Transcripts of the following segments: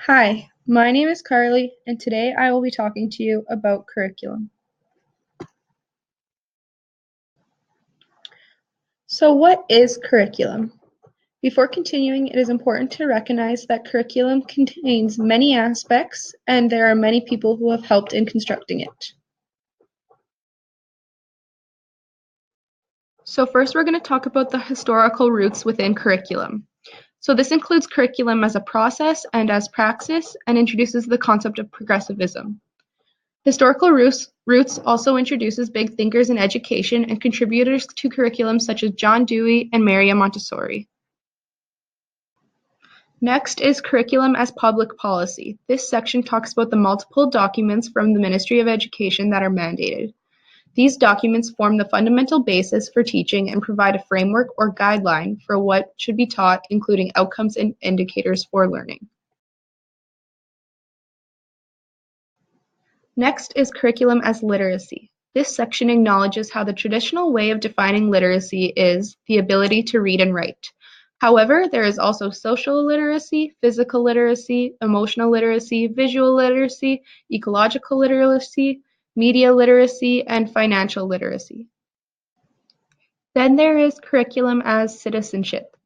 Hi, my name is Karlee, and today I will be talking to you about curriculum. So, what is curriculum? Before continuing, it is important to recognize that curriculum contains many aspects, and there are many people who have helped in constructing it. So, first, we're going to talk about the historical roots within curriculum. So, this includes curriculum as a process and as praxis, and introduces the concept of progressivism. Historical roots also introduces big thinkers in education and contributors to curriculum such as John Dewey and Maria Montessori. Next is curriculum as public policy. This section talks about the multiple documents from the Ministry of Education that are mandated. These documents form the fundamental basis for teaching and provide a framework or guideline for what should be taught, including outcomes and indicators for learning. Next is curriculum as literacy. This section acknowledges how the traditional way of defining literacy is the ability to read and write. However, there is also social literacy, physical literacy, emotional literacy, visual literacy, ecological literacy, media literacy, and financial literacy. Then there is curriculum as citizenship.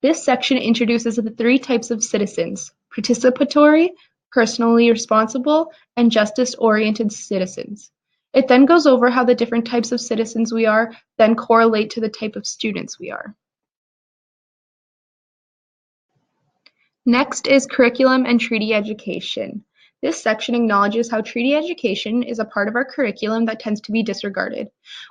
This section introduces the three types of citizens: participatory, personally responsible, and justice-oriented citizens. It then goes over how the different types of citizens we are then correlate to the type of students we are. Next is curriculum and treaty education. This section acknowledges how treaty education is a part of our curriculum that tends to be disregarded.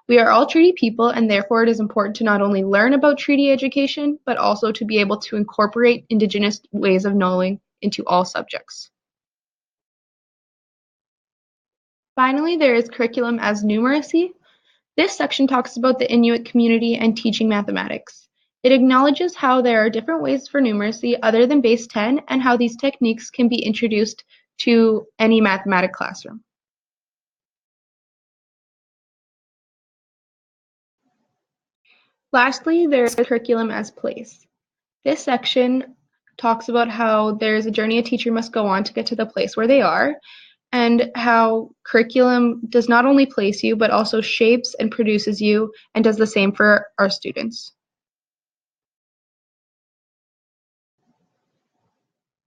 We are all treaty people, and therefore it is important to not only learn about treaty education, but also to be able to incorporate Indigenous ways of knowing into all subjects. Finally, there is curriculum as numeracy. This section talks about the Inuit community and teaching mathematics. It acknowledges how there are different ways for numeracy other than base 10 and how these techniques can be introduced to any mathematic classroom. Lastly, there is curriculum as place. This section talks about how there is a journey a teacher must go on to get to the place where they are, and how curriculum does not only place you, but also shapes and produces you, and does the same for our students.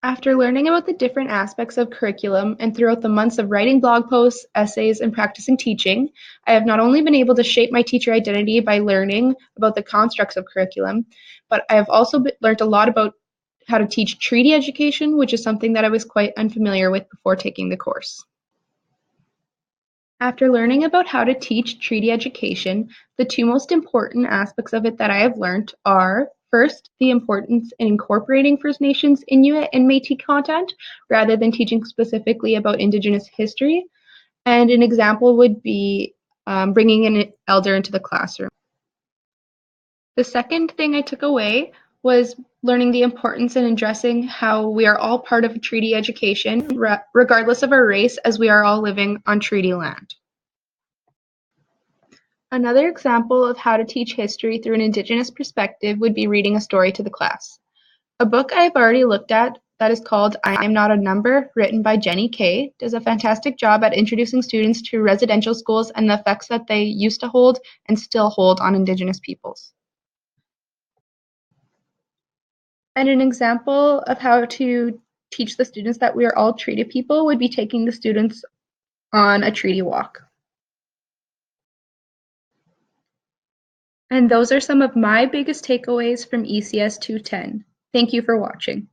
After learning about the different aspects of curriculum and throughout the months of writing blog posts, essays, and practicing teaching, I have not only been able to shape my teacher identity by learning about the constructs of curriculum, but I have also learned a lot about how to teach treaty education, which is something that I was quite unfamiliar with before taking the course. After learning about how to teach treaty education, the two most important aspects of it that I have learned are, first, the importance in incorporating First Nations, Inuit, and Métis content, rather than teaching specifically about Indigenous history. And an example would be bringing an elder into the classroom. The second thing I took away was learning the importance in addressing how we are all part of a treaty education, regardless of our race, as we are all living on treaty land. Another example of how to teach history through an Indigenous perspective would be reading a story to the class. A book I have already looked at that is called I Am Not a Number, written by Jenny Kay, does a fantastic job at introducing students to residential schools and the effects that they used to hold and still hold on Indigenous peoples. And an example of how to teach the students that we are all treaty people would be taking the students on a treaty walk. And those are some of my biggest takeaways from ECS 210. Thank you for watching.